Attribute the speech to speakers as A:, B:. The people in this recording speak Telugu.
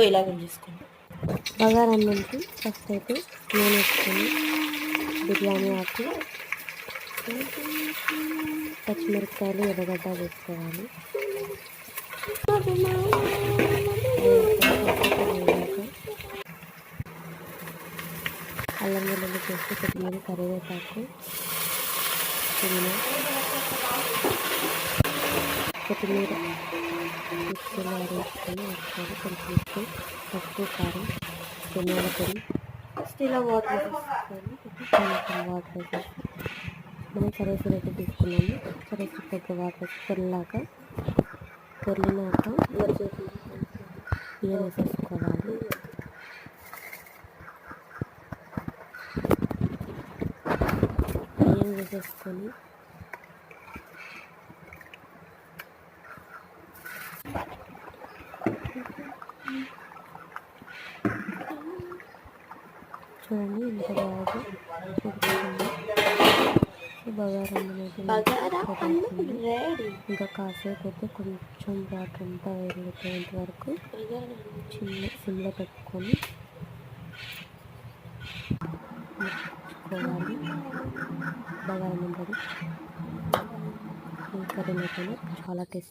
A: ఇలా చేసుకోండి.
B: బగారన్నంకి ఫస్ట్ అయితే నూనె వేసుకొని బిర్యానీ ఆకు, పచ్చిమిరపకాయలు, ఎర్రగడ్డ వేసుకోవాలి. అల్లం వెల్లుల్లి పేస్ట్, కొత్తిమీర, కరివేపాకు, పుదీనా, కొత్తిమీర మిక్సీలో ఆడించుకొని వేసుకోవాలి. కొంచెం ఉప్పు, పసుపు, కారం, ధనియాల పొడి,
A: ఇలా వాటర్ వేసుకొని
B: కొంచెం వాటర్ వేసేసి మనం సరైన రెడ్డి తీసుకున్నాము. సరైన దగ్గర వాటర్ పొరిలాగా పొరిలినాక బియ్యం వేసేసుకోవాలి. బియ్యం వేసేసుకొని చూడండి ఎంత బాగా ఉడుకుతుంది. బగారన్నం
A: రెడీ.
B: ఇంకా కాసేపు అయితే కొంచెం వాటర్ అంతా వెళ్ళిపోయేంత వరకు చిన్న సిమ్లో పెట్టుకొని ఉంచుకోవాలి. బగారన్నం రెడీ. ఈ కర్రీ చాలా టేస్ట్